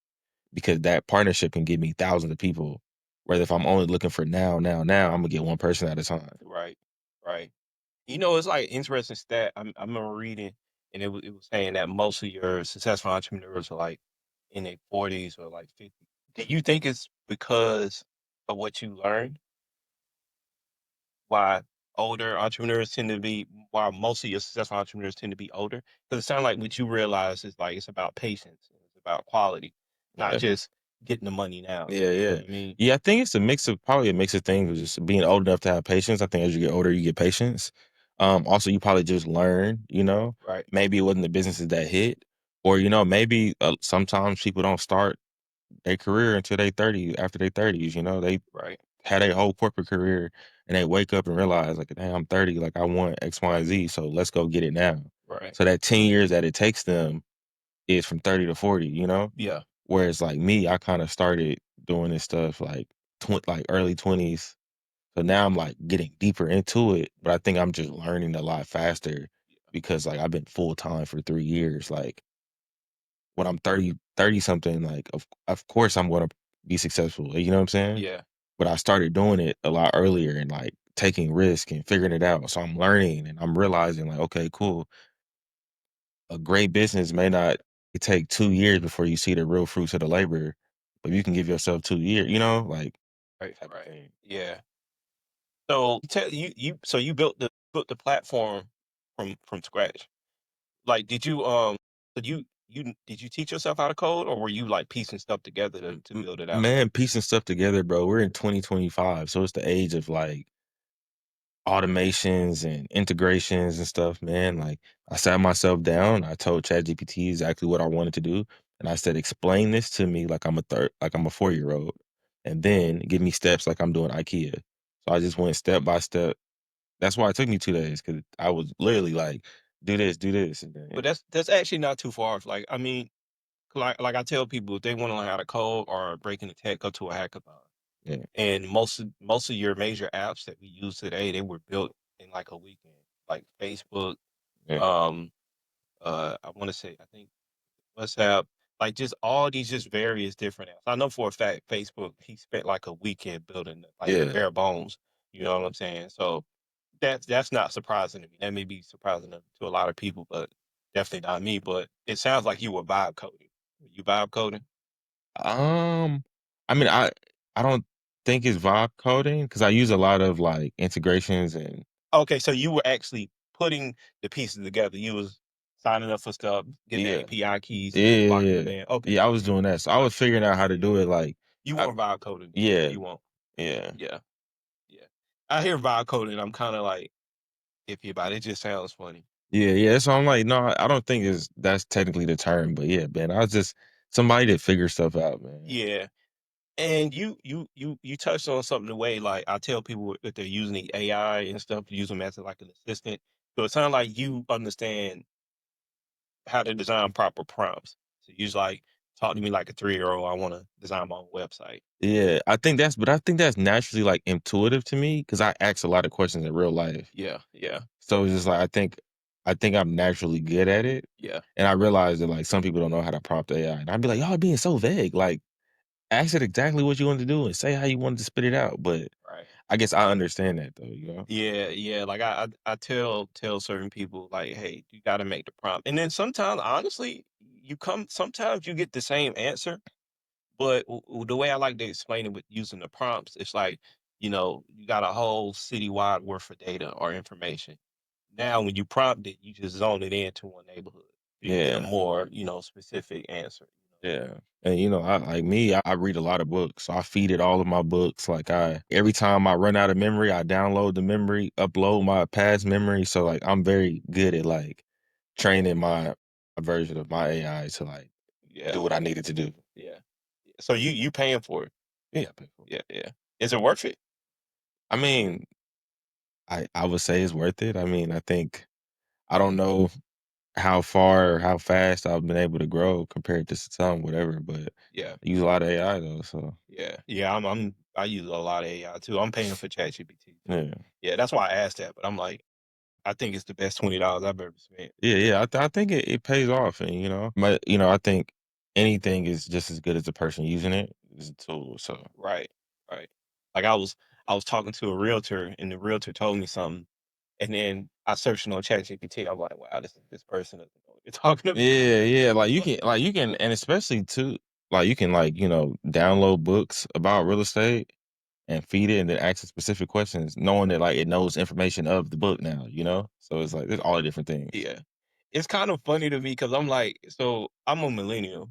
[SPEAKER 1] because that partnership can give me thousands of people. Whether if I'm only looking for now, now, now, I'm gonna get one person at a time.
[SPEAKER 2] Right. Right. It's like interesting stat. I remember reading, and it was saying that most of your successful entrepreneurs are like in their 40s or like 50. Do you think it's because of what you learned? Why older entrepreneurs tend to be, while most of your successful entrepreneurs tend to be older? Because it sounds like what you realize is like it's about patience, it's about quality, not
[SPEAKER 1] Yeah.
[SPEAKER 2] just getting the money now.
[SPEAKER 1] Yeah,
[SPEAKER 2] You know
[SPEAKER 1] yeah.
[SPEAKER 2] what I mean?
[SPEAKER 1] Yeah, I think it's a mix of probably a mix of things, just being old enough to have patience. I think as you get older, you get patience. Also, you probably just learn,
[SPEAKER 2] Right,
[SPEAKER 1] maybe it wasn't the businesses that hit, or, maybe sometimes people don't start their career until they 30, after they 30s, they
[SPEAKER 2] right,
[SPEAKER 1] had a whole corporate career and they wake up and realize, like, hey, I'm 30, like, I want X, Y, and Z, so let's go get it now.
[SPEAKER 2] right.
[SPEAKER 1] So that 10 years that it takes them is from 30 to 40.
[SPEAKER 2] Yeah,
[SPEAKER 1] Whereas like me, I kind of started doing this stuff like like early 20s. So now I'm like getting deeper into it, but I think I'm just learning a lot faster because like I've been full time for 3 years. Like when I'm 30 something, like of course I'm gonna be successful. You know what I'm saying?
[SPEAKER 2] yeah.
[SPEAKER 1] But I started doing it a lot earlier and like taking risk and figuring it out. So I'm learning and I'm realizing like, okay, cool. A great business may not take 2 years before you see the real fruits of the labor, but you can give yourself 2 years, like,
[SPEAKER 2] Right,
[SPEAKER 1] type of
[SPEAKER 2] right.
[SPEAKER 1] thing.
[SPEAKER 2] Yeah. So tell so you built the platform from scratch. Like, did you did you did you teach yourself how to code, or were you like piecing stuff together to
[SPEAKER 1] M
[SPEAKER 2] build it out?
[SPEAKER 1] Man, piecing stuff together, bro. We're in 2025, so it's the age of, like, automations and integrations and stuff, man. Like, I sat myself down, I told ChatGPT exactly what I wanted to do, and I said, "Explain this to me like I'm a 4-year-old, and then give me steps like I'm doing IKEA." So I just went step by step. That's why it took me 2 days because I was literally like, do this," and then
[SPEAKER 2] But that's actually not too far. Like, I mean, like I tell people, if they want to learn how to code or break into tech, go to a hackathon.
[SPEAKER 1] yeah,
[SPEAKER 2] And most of your major apps that we use today, they were built in like a weekend. Like Facebook,
[SPEAKER 1] yeah,
[SPEAKER 2] um, I want to say, I think WhatsApp, like just all these just various different apps. I know for a fact Facebook, he spent like a weekend building like the
[SPEAKER 1] yeah.
[SPEAKER 2] bare bones. You know what I'm saying? So that's not surprising to me. That may be surprising to a lot of people, but definitely not me. But it sounds like you were vibe coding. You vibe coding?
[SPEAKER 1] Um, I mean, I don't think it's vibe coding because I use a lot of, like, integrations and
[SPEAKER 2] Okay, so you were actually putting the pieces together. You was signing up for stuff, getting the
[SPEAKER 1] yeah.
[SPEAKER 2] API keys,
[SPEAKER 1] Yeah,
[SPEAKER 2] and then
[SPEAKER 1] yeah,
[SPEAKER 2] locking
[SPEAKER 1] yeah.
[SPEAKER 2] them in. Okay,
[SPEAKER 1] Yeah, I was
[SPEAKER 2] okay.
[SPEAKER 1] doing that. So I was figuring out how to do it, like,
[SPEAKER 2] You
[SPEAKER 1] I
[SPEAKER 2] want vibe coding? Yeah,
[SPEAKER 1] yeah,
[SPEAKER 2] you want.
[SPEAKER 1] yeah.
[SPEAKER 2] Yeah, yeah. I hear vibe coding. I'm kind of like iffy about it. It just sounds funny.
[SPEAKER 1] Yeah, yeah, so I'm like, no, I don't think that's technically the term, but yeah, man, I was just somebody that figures stuff out, man.
[SPEAKER 2] Yeah. And you touched on something the way like I tell people that they're using the AI and stuff, use them as like an assistant. So it sounds like you understand how to design proper prompts. So you just like talk to me like a 3-year old. I want to design my own website.
[SPEAKER 1] Yeah, I think that's naturally, like, intuitive to me because I ask a lot of questions in real life.
[SPEAKER 2] Yeah, yeah,
[SPEAKER 1] So it's just like I think I'm naturally good at it,
[SPEAKER 2] yeah.
[SPEAKER 1] and I realize that, like, some people don't know how to prompt AI, and I'd be like, "Y'all are being so vague." Like, ask it exactly what you want to do and say how you wanted to spit it out, but
[SPEAKER 2] Right.
[SPEAKER 1] I guess I understand that though.
[SPEAKER 2] Yeah, yeah. Like I tell certain people like, hey, you got to make the prompt, and then sometimes honestly, sometimes you get the same answer. But the way I like to explain it with using the prompts, it's like, you got a whole citywide worth of data or information. Now, when you prompt it, you just zone it into one neighborhood. You get a
[SPEAKER 1] Yeah,
[SPEAKER 2] more, specific answer.
[SPEAKER 1] yeah. And I like me, I read a lot of books. So I feed it all of my books. Like I every time I run out of memory, I download the memory, upload my past memory. So like I'm very good at like training my version of my AI to like
[SPEAKER 2] Yeah,
[SPEAKER 1] do what I needed to do.
[SPEAKER 2] yeah. So you paying for it?
[SPEAKER 1] Yeah, I pay for it.
[SPEAKER 2] Yeah, yeah. Is it worth it?
[SPEAKER 1] I mean, I would say it's worth it. I mean, I don't know how far or how fast I've been able to grow compared to some whatever, but
[SPEAKER 2] Yeah,
[SPEAKER 1] I use a lot of AI though. So
[SPEAKER 2] yeah, yeah. I use a lot of AI too. I'm paying for ChatGPT too.
[SPEAKER 1] yeah.
[SPEAKER 2] Yeah, that's why I asked that. But I'm like, I think it's the best $20 I've ever spent.
[SPEAKER 1] Yeah, yeah. I think it pays off, and but I think anything is just as good as the person using it. It's a tool. So
[SPEAKER 2] Right, right. Like I was talking to a realtor, and the realtor told me something, and then I searched it on ChatGPT. I'm like, wow, this person doesn't know what they're talking about.
[SPEAKER 1] yeah, yeah. And especially too, like you can like download books about real estate, and feed it and then ask it specific questions, knowing that like it knows information of the book now, you know? So it's like there's all the different things.
[SPEAKER 2] Yeah. It's kind of funny to me because I'm like, so I'm a millennial,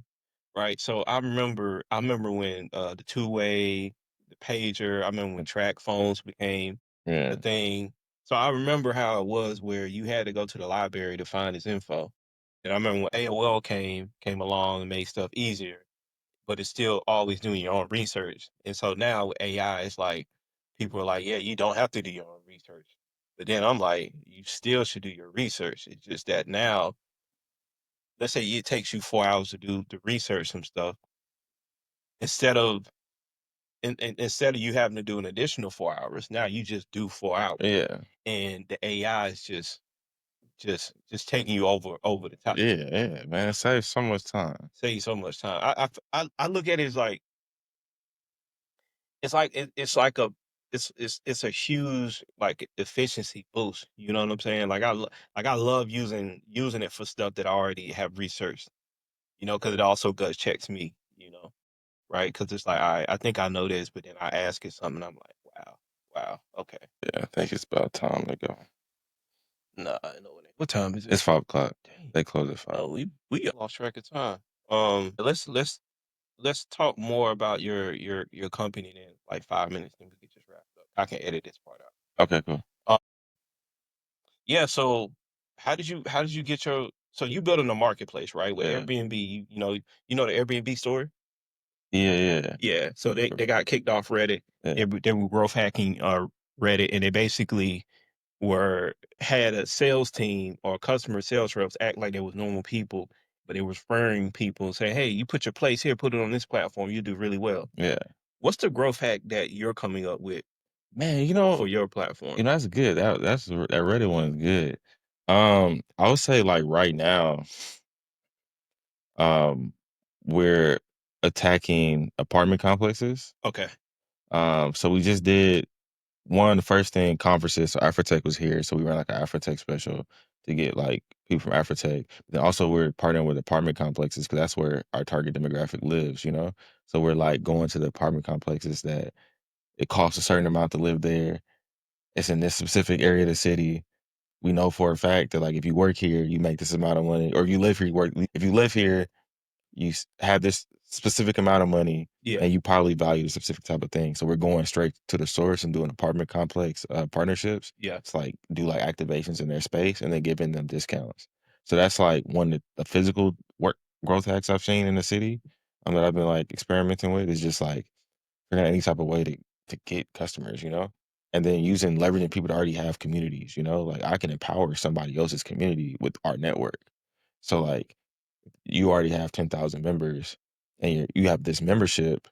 [SPEAKER 2] right? So I remember when the two-way, the pager, I remember when track phones became a
[SPEAKER 1] Yeah.
[SPEAKER 2] thing. So I remember how it was where you had to go to the library to find this info. And I remember when AOL came along and made stuff easier, but it's still always doing your own research. And so now with AI, it's like people are like, yeah, you don't have to do your own research. But then I'm like, you still should do your research. It's just that now, let's say it takes you 4 hours to do the research some stuff, instead of instead of you having to do an additional 4 hours, now you just do 4 hours.
[SPEAKER 1] Yeah.
[SPEAKER 2] And the AI is just taking you over the top.
[SPEAKER 1] Yeah, yeah, man. It saves so much time.
[SPEAKER 2] Save you so much time. I look at it as like it's like it's a huge like efficiency boost. You know what I'm saying? Like like I love using it for stuff that I already have researched. You know, because it also gut checks me. You know, right? Because it's like I think I know this, but then I ask it something, I'm like, wow, okay,
[SPEAKER 1] Yeah, I think it's about time to go.
[SPEAKER 2] nah, I know it ain't. What time is it?
[SPEAKER 1] It's 5 o'clock.
[SPEAKER 2] Dang,
[SPEAKER 1] They close at 5.
[SPEAKER 2] oh, we lost track of time. Let's talk more about your company in like 5 minutes, then we can just wrap it up. I can edit this part out.
[SPEAKER 1] Okay, cool.
[SPEAKER 2] Yeah, so how did you get your so you built in a marketplace, right? With
[SPEAKER 1] Yeah.
[SPEAKER 2] Airbnb, you know the Airbnb story?
[SPEAKER 1] Yeah, yeah.
[SPEAKER 2] Yeah. So they got kicked off Reddit.
[SPEAKER 1] Yeah.
[SPEAKER 2] They were growth hacking Reddit, and they basically were had a sales team or customer sales reps act like they was normal people, but they was referring people saying, hey, you put your place here, put it on this platform, you do really well.
[SPEAKER 1] Yeah.
[SPEAKER 2] What's the growth hack that you're coming up with
[SPEAKER 1] Man,
[SPEAKER 2] for your platform?
[SPEAKER 1] that's good. That Reddit one is good. I would say like right now, um, we're attacking apartment complexes.
[SPEAKER 2] Okay.
[SPEAKER 1] So we just did one, the first thing, conferences. So Afrotech was here, so we ran like an Afrotech special to get like people from Afrotech. Then also we're partnering with apartment complexes because that's where our target demographic lives, you know? So we're like going to the apartment complexes that it costs a certain amount to live there. It's in this specific area of the city. We know for a fact that like if you work here, you make this amount of money, or if you live here, you work. If you live here, have this specific amount of money,
[SPEAKER 2] Yeah.
[SPEAKER 1] and you probably value a specific type of thing. So we're going straight to the source and doing apartment complex partnerships.
[SPEAKER 2] Yeah.
[SPEAKER 1] It's like do like activations in their space and then giving them discounts. So that's like one of the physical work growth hacks I've seen in the city that I've been like experimenting with is just like figuring out any type of way to get customers, you know? And then using leveraging people that already have communities, you know? Like I can empower somebody else's community with our network. So like you already have 10,000 members and you have this membership,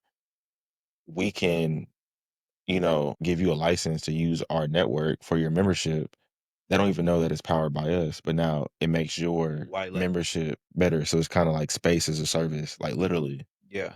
[SPEAKER 1] we can, give you a license to use our network for your membership. They don't even know that it's powered by us, but now it makes your
[SPEAKER 2] White label.
[SPEAKER 1] membership better. So it's kind of like space as a service, like literally.
[SPEAKER 2] Yeah.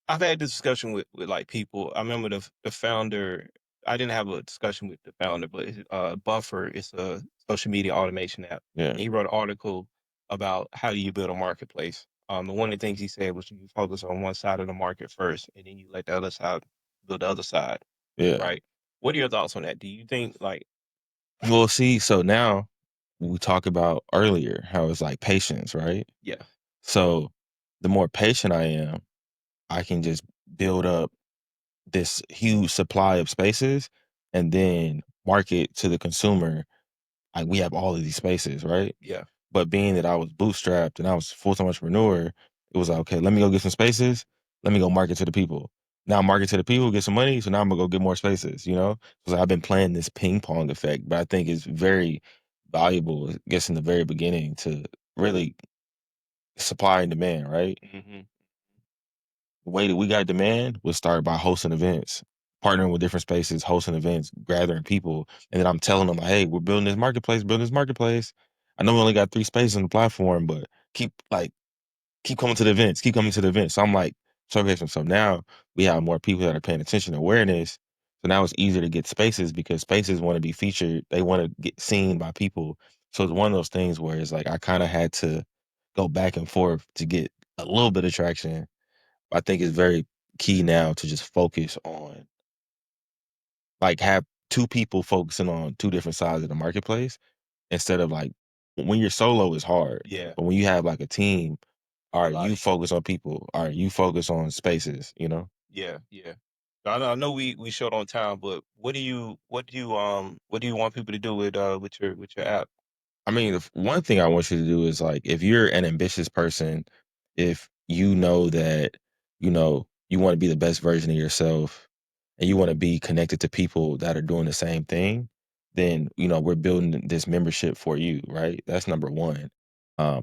[SPEAKER 2] I've had this discussion with like people. I remember the founder. I didn't have a discussion with the founder, but Buffer is a social media automation app.
[SPEAKER 1] Yeah.
[SPEAKER 2] And he wrote an article about how do you build a marketplace. And one of the things he said was you focus on one side of the market first, and then you let the other side build the other side.
[SPEAKER 1] Yeah.
[SPEAKER 2] Right? What are your thoughts on that? Do you think like
[SPEAKER 1] Well, see, so now we talk about earlier how it's like patience, right?
[SPEAKER 2] yeah,
[SPEAKER 1] So the more patient I am, I can just build up this huge supply of spaces and then market to the consumer. Like we have all of these spaces, right?
[SPEAKER 2] yeah,
[SPEAKER 1] But being that I was bootstrapped and I was full-time entrepreneur, it was like, okay, let me go get some spaces. Let me go market to the people. Now market to the people, get some money. So now I'm gonna go get more spaces, you know? So I've been playing this ping pong effect, but I think it's very valuable, I guess in the very beginning to really supply and demand, right?
[SPEAKER 2] hmm
[SPEAKER 1] The way that we got demand was start by hosting events, partnering with different spaces, hosting events, gathering people. And then I'm telling them, like, hey, we're building this marketplace, building this marketplace. I know we only got 3 spaces on the platform, but keep coming to the events, keep coming to the events. So I'm like, showcasing. So now we have more people that are paying attention to awareness. So now it's easier to get spaces because spaces want to be featured. They want to get seen by people. So it's one of those things where it's like I kind of had to go back and forth to get a little bit of traction. I think it's very key now to just focus on like have two people focusing on two different sides of the marketplace instead of like when you're solo is hard,
[SPEAKER 2] Yeah,
[SPEAKER 1] but when you have like a team, all
[SPEAKER 2] a
[SPEAKER 1] right,
[SPEAKER 2] lot
[SPEAKER 1] you focus on people, all right, you focus on spaces, you know?
[SPEAKER 2] yeah, yeah. I know we short on time, but what do you want people to do with your app?
[SPEAKER 1] I mean, one thing I want you to do is like if you're an ambitious person, if you know that, you want to be the best version of yourself and you want to be connected to people that are doing the same thing, then, we're building this membership for you, right? That's number one.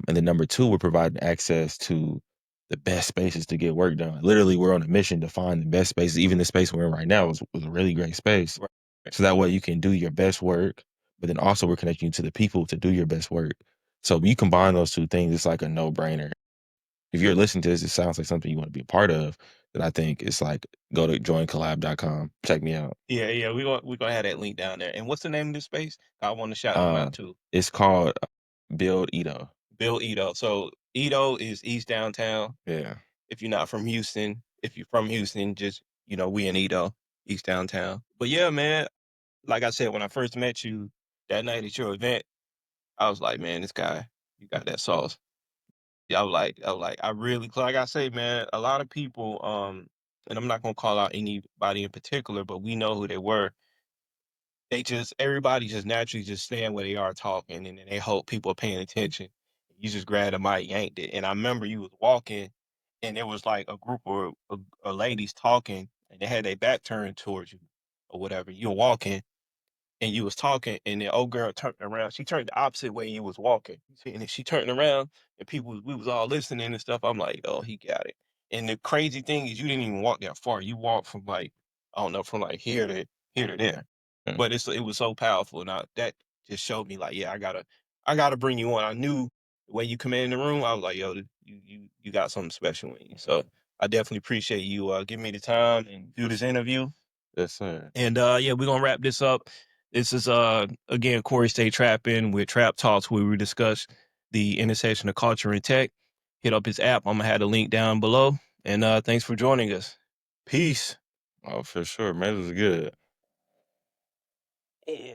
[SPEAKER 1] And then number two, we're providing access to the best spaces to get work done. Literally, we're on a mission to find the best spaces. Even the space we're in right now was a really great space.
[SPEAKER 2] Right.
[SPEAKER 1] So that way you can do your best work, but then also we're connecting you to the people to do your best work. So when you combine those two things, it's like a no-brainer. If you're listening to this, it sounds like something you want to be a part of, then I think it's like go to joinkhalab.com. Check me out.
[SPEAKER 2] Yeah, yeah. We gonna have that link down there. And what's the name of this space? I want to shout them
[SPEAKER 1] Uh,
[SPEAKER 2] out too.
[SPEAKER 1] it's called Build Edo.
[SPEAKER 2] Bill Edo. So Edo is East Downtown.
[SPEAKER 1] Yeah.
[SPEAKER 2] If you're not from Houston, if you're from Houston, just we in Edo, East Downtown. But yeah, man, like I said, when I first met you that night at your event, I was like, man, this guy, you got that sauce. Yeah, I really, like I say, man, a lot of people, and I'm not gonna call out anybody in particular, but we know who they were. Everybody just naturally just stand where they are talking, and then they hope people are paying attention. You just grabbed a mic, yanked it, and I remember you was walking, and there was like a group of ladies talking, and they had their back turned towards you, or whatever. You're walking, and you was talking, and the old girl turned around. She turned the opposite way you was walking. See, and then she turned around, and we was all listening and stuff. I'm like, oh, he got it. And the crazy thing is, you didn't even walk that far. You walked from like, I don't know, from like here to there.
[SPEAKER 1] Mm.
[SPEAKER 2] But it was so powerful. Now that just showed me like, yeah, I gotta bring you on. I knew the way you come in the room. I was like, yo, you got something special in you. So I definitely appreciate you giving me the time and do this interview.
[SPEAKER 1] Yes, sir.
[SPEAKER 2] And yeah, we're gonna wrap this up. This is again Corey Stay Trapping with Trap Talks, where we discuss the intersection of culture and tech. Hit up his app. I'm gonna have the link down below. And thanks for joining us. Peace.
[SPEAKER 1] Oh, for sure, man. It was good.
[SPEAKER 2] Yeah.